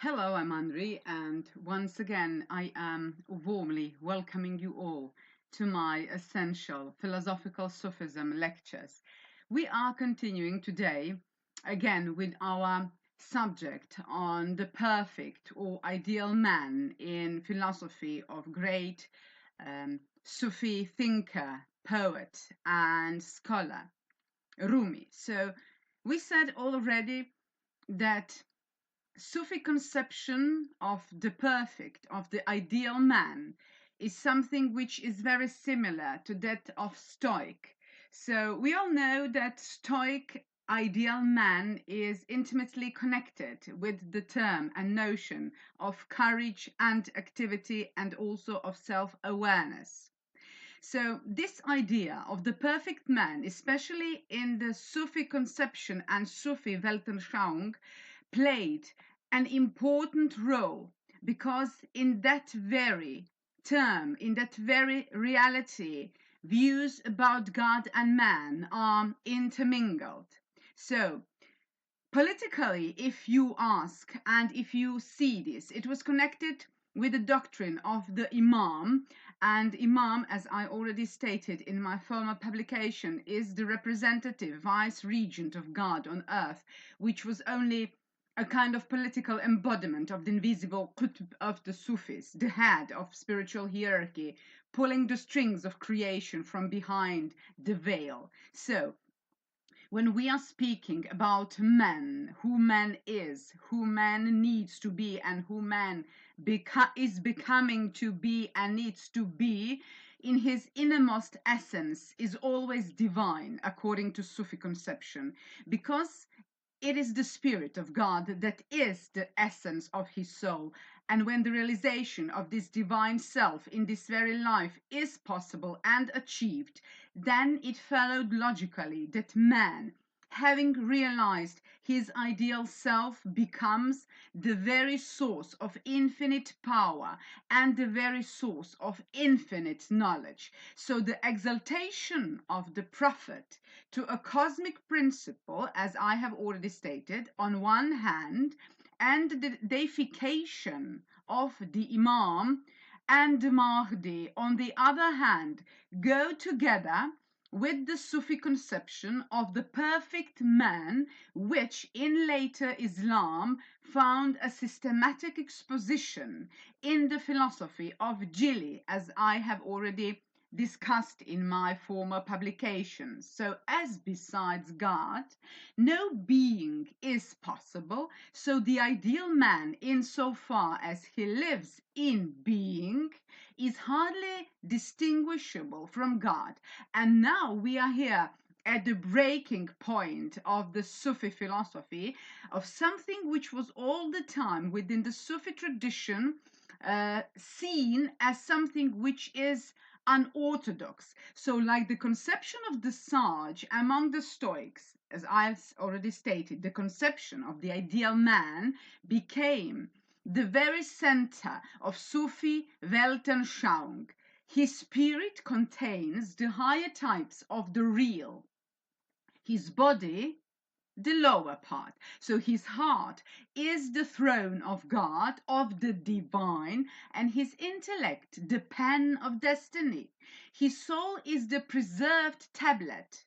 Hello, I'm Andri, and once again I am warmly welcoming you all to my essential philosophical Sufism lectures. We are continuing today again with our subject on the perfect or ideal man in philosophy of great Sufi thinker, poet, and scholar, Rumi. So we said already that Sufi conception of the perfect, of the ideal man, is something which is very similar to that of Stoic. So we all know that Stoic ideal man is intimately connected with the term and notion of courage and activity and also of self-awareness. So this idea of the perfect man, especially in the Sufi conception and Sufi Weltanschauung, played an important role because in that very term, in that very reality, views about God and man are intermingled. So politically, if you ask and if you see this, it was connected with the doctrine of the Imam. And Imam, as I already stated in my former publication, is the representative vice regent of God on earth, which was only a kind of political embodiment of the invisible qutb of the Sufis, the head of spiritual hierarchy, pulling the strings of creation from behind the veil. So when we are speaking about man, who man is, who man needs to be, and who man is becoming to be and needs to be, in his innermost essence is always divine, according to Sufi conception, because it is the Spirit of God that is the essence of his soul. And when the realization of this divine self in this very life is possible and achieved, then it followed logically that man, having realized his ideal self, becomes the very source of infinite power and the very source of infinite knowledge. So the exaltation of the prophet to a cosmic principle, as I have already stated, on one hand, and the deification of the Imam and the Mahdi on the other hand, go together with the Sufi conception of the perfect man, which in later Islam found a systematic exposition in the philosophy of Jili, as I have already discussed in my former publications. So, as besides God, no being is possible, so the ideal man, insofar as he lives in being, is hardly distinguishable from God. And now we are here at the breaking point of the Sufi philosophy, of something which was all the time within the Sufi tradition seen as something which is unorthodox. So, like the conception of the sage among the Stoics, as I've already stated, the conception of the ideal man became the very center of Sufi Weltanschauung. His spirit contains the higher types of the real. His body, the lower part. So his heart is the throne of God, of the divine, and his intellect the pen of destiny. His soul is the preserved tablet,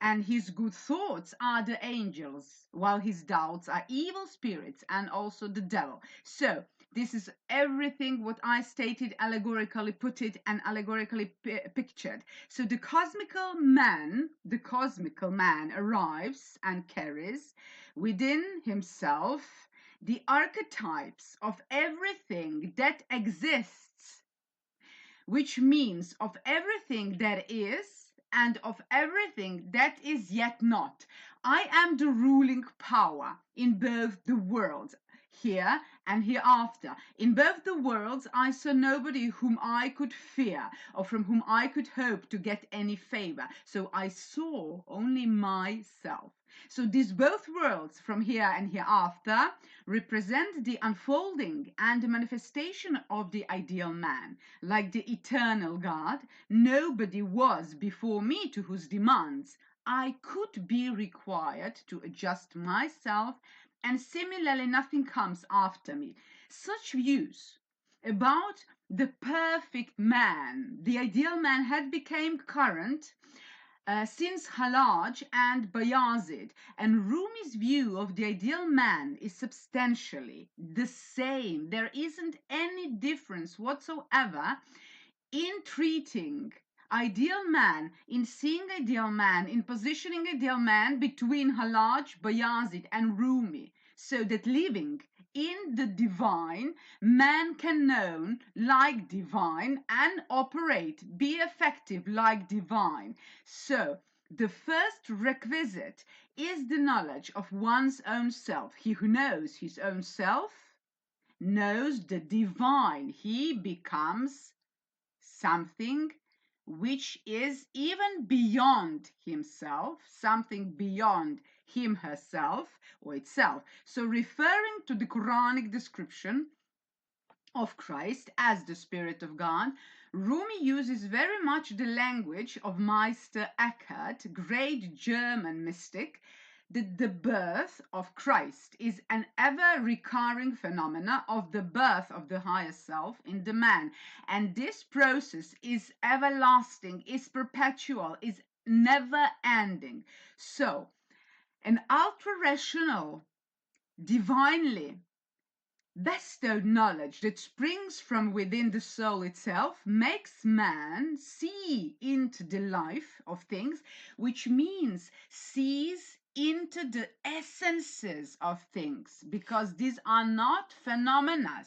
and his good thoughts are the angels, while his doubts are evil spirits and also the devil. So this is everything what I stated, allegorically put it and allegorically pictured. So the cosmical man arrives and carries within himself the archetypes of everything that exists, which means of everything that is and of everything that is yet not. I am the ruling power in both the worlds, here and hereafter. In both the worlds, I saw nobody whom I could fear or from whom I could hope to get any favor. So I saw only myself. So these both worlds, from here and hereafter, represent the unfolding and the manifestation of the ideal man. Like the eternal God, nobody was before me to whose demands I could be required to adjust myself and similarly nothing comes after me. Such views about the perfect man, the ideal man, had become current since Hallaj and Bayazid, and Rumi's view of the ideal man is substantially the same. There isn't any difference whatsoever in treating ideal man, in seeing ideal man, in positioning ideal man between Hallaj, Bayazid, and Rumi, so that living in the divine, man can know like divine and operate, be effective like divine. So the first requisite is the knowledge of one's own self. He who knows his own self knows the divine. He becomes something which is even beyond himself, something beyond him, herself, or itself. So referring to the Quranic description of Christ as the Spirit of God, Rumi uses very much the language of Meister Eckhart, great German mystic, that the birth of Christ is an ever-recurring phenomena of the birth of the higher self in the man. And this process is everlasting, is perpetual, is never-ending. So, an ultra-rational, divinely bestowed knowledge that springs from within the soul itself makes man see into the life of things, which means sees into the essences of things, because these are not phenomena,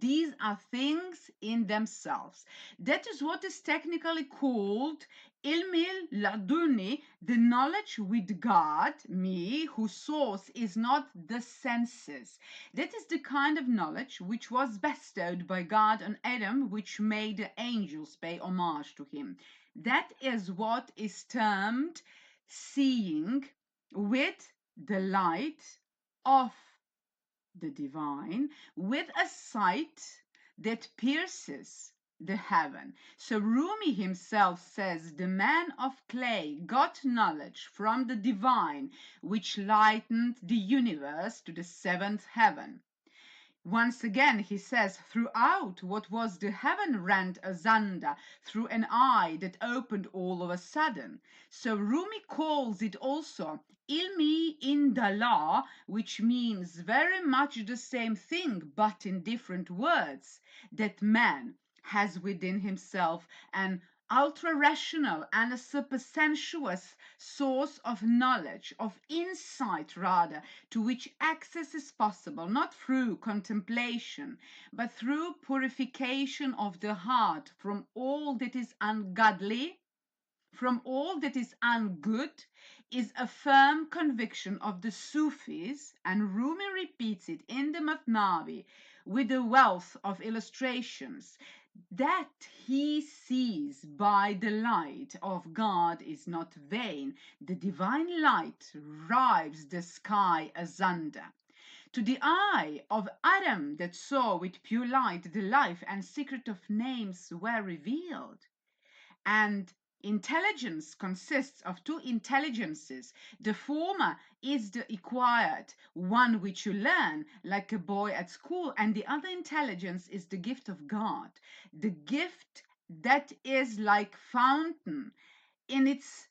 these are things in themselves. That is what is technically called ilmil laduni, the knowledge with God, me, whose source is not the senses. That is the kind of knowledge which was bestowed by God on Adam, which made the angels pay homage to him. That is what is termed seeing with the light of the divine, with a sight that pierces the heaven. So Rumi himself says the man of clay got knowledge from the divine, which lightened the universe to the seventh heaven. Once again, he says, throughout what was the heaven rent asunder through an eye that opened all of a sudden. So Rumi calls it also ilmi indallah, which means very much the same thing, but in different words, that man has within himself an ultra-rational and a supersensuous source of knowledge, of insight rather, to which access is possible, not through contemplation, but through purification of the heart from all that is ungodly, from all that is ungood, is a firm conviction of the Sufis, and Rumi repeats it in the Matnavi with a wealth of illustrations, that he sees by the light of God is not vain. The divine light rives the sky asunder. To the eye of Adam that saw with pure light the life and secret of names were revealed. And intelligence consists of two intelligences. The former is the acquired, one which you learn like a boy at school, and the other intelligence is the gift of God, the gift that is like fountain in its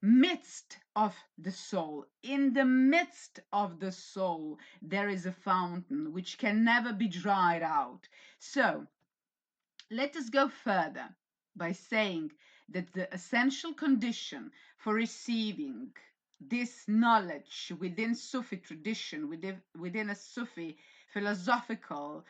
midst of the soul. In the midst of the soul there is a fountain which can never be dried out. So let us go further by saying that the essential condition for receiving this knowledge within Sufi tradition, within a Sufi philosophical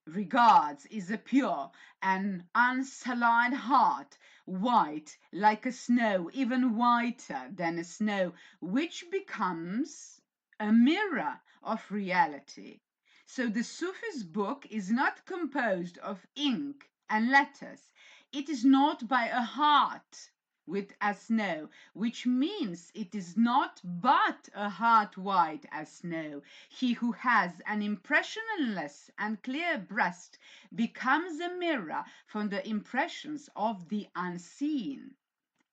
regards, is a pure and unsullied heart, white like a snow, even whiter than a snow, which becomes a mirror of reality. So the Sufi's book is not composed of ink and letters. It is not by a heart with as snow, which means it is not but a heart white as snow. He who has an impressionless and clear breast becomes a mirror from the impressions of the unseen.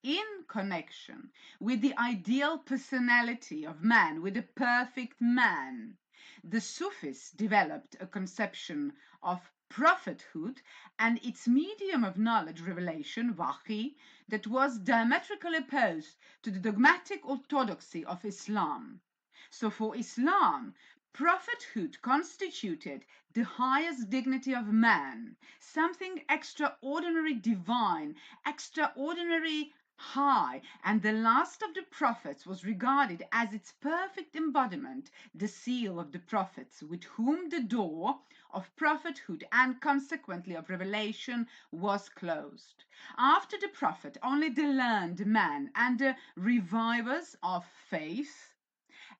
in connection with the ideal personality of man, with the perfect man, the Sufis developed a conception of prophethood and its medium of knowledge, revelation, wahi, that was diametrically opposed to the dogmatic orthodoxy of Islam. So for Islam, prophethood constituted the highest dignity of man, something extraordinary divine, extraordinary high, and the last of the prophets was regarded as its perfect embodiment, the seal of the prophets, with whom the door of prophethood and consequently of revelation was closed. After the prophet, only the learned man and the revivers of faith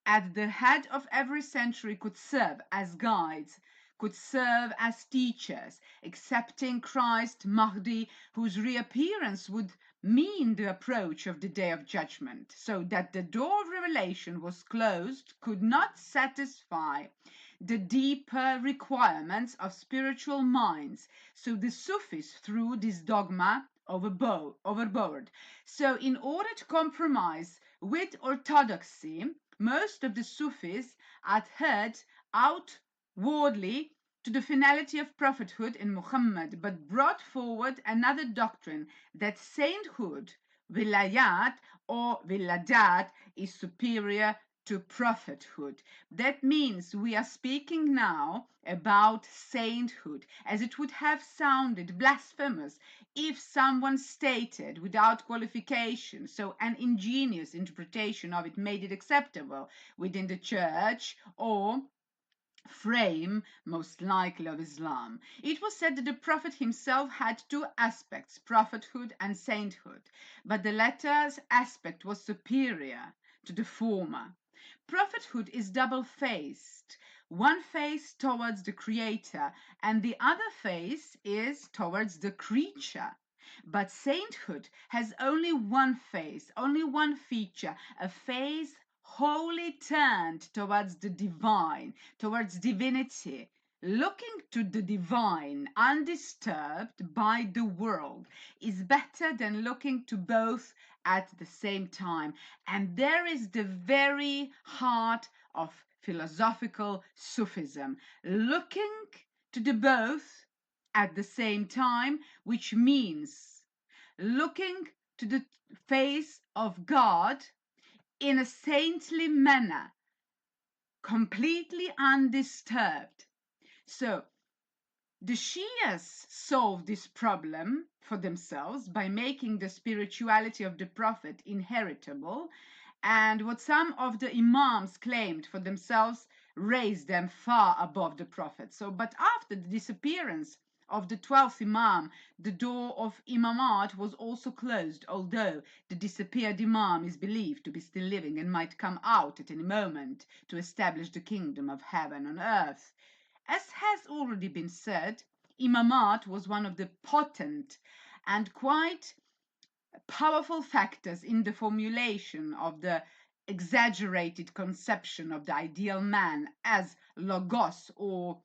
at the head of every century could serve as guides, could serve as teachers, accepting Christ Mahdi, whose reappearance would mean the approach of the day of judgment, so that the door of revelation was closed, could not satisfy the deeper requirements of spiritual minds. So the Sufis threw this dogma overboard. So in order to compromise with orthodoxy, most of the Sufis adhered outwardly to the finality of prophethood in Muhammad, but brought forward another doctrine that sainthood, wilayat or wiladat, is superior to prophethood. That means we are speaking now about sainthood, as it would have sounded blasphemous if someone stated without qualification, so an ingenious interpretation of it made it acceptable within the church or frame, most likely of Islam. It was said that the Prophet himself had two aspects, prophethood and sainthood, but the latter's aspect was superior to the former. Prophethood is double-faced. One face towards the Creator and the other face is towards the creature. But sainthood has only one face, only one feature, a face wholly turned towards the divine, towards divinity, looking to the divine undisturbed by the world is better than looking to both at the same time. And there is the very heart of philosophical Sufism, looking to the both at the same time, which means looking to the face of God in a saintly manner, completely undisturbed. So the Shias solved this problem for themselves by making the spirituality of the Prophet inheritable, and what some of the Imams claimed for themselves raised them far above the Prophet. So, but after the disappearance of the 12th Imam, the door of Imamat was also closed, although the disappeared Imam is believed to be still living and might come out at any moment to establish the kingdom of heaven on earth. As has already been said, Imamat was one of the potent and quite powerful factors in the formulation of the exaggerated conception of the ideal man as logos, or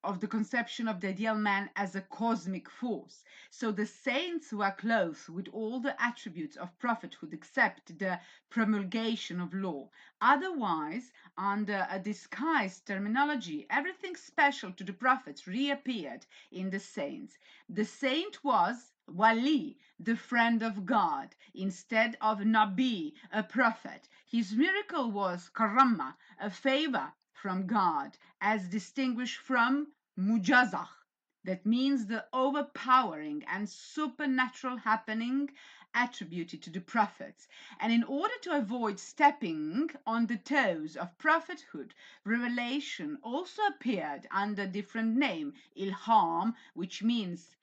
of the conception of the ideal man as a cosmic force. So the saints were clothed with all the attributes of prophethood except the promulgation of law. Otherwise, under a disguised terminology, everything special to the prophets reappeared in the saints. The saint was Wali, the friend of God, instead of Nabi, a prophet. His miracle was Karama, a favor from God, as distinguished from Mujazah, that means the overpowering and supernatural happening attributed to the prophets. And in order to avoid stepping on the toes of prophethood, revelation also appeared under a different name, Ilham, which means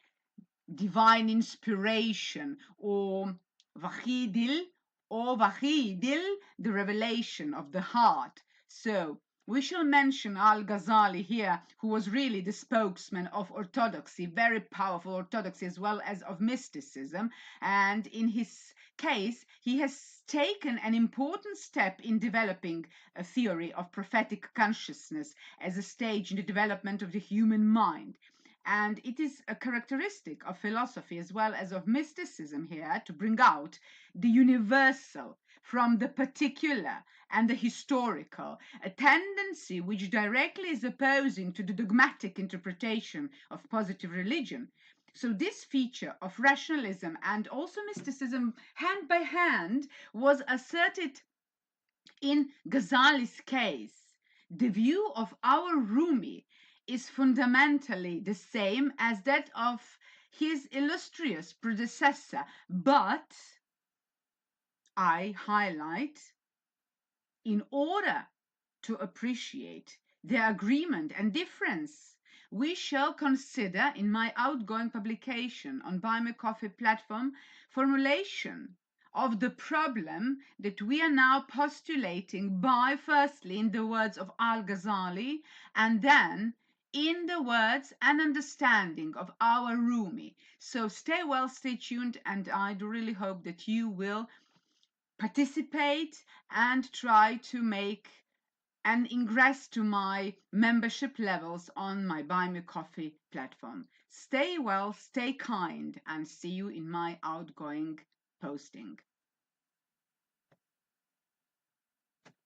divine inspiration, or Wahidil, the revelation of the heart. So we shall mention Al-Ghazali here, who was really the spokesman of orthodoxy, very powerful orthodoxy as well as of mysticism. And in his case, he has taken an important step in developing a theory of prophetic consciousness as a stage in the development of the human mind. And it is a characteristic of philosophy as well as of mysticism here to bring out the universal from the particular and the historical, a tendency which directly is opposing to the dogmatic interpretation of positive religion. So this feature of rationalism and also mysticism, hand by hand, was asserted in Ghazali's case. The view of our Rumi is fundamentally the same as that of his illustrious predecessor, but I highlight, in order to appreciate the agreement and difference, we shall consider in my outgoing publication on Buy Me Coffee platform formulation of the problem that we are now postulating by, firstly, in the words of Al-Ghazali, and then in the words and understanding of our Rumi. So stay well, stay tuned, and I do really hope that you will participate and try to make an ingress to my membership levels on my Buy Me Coffee platform. Stay well, stay kind, and see you in my outgoing posting.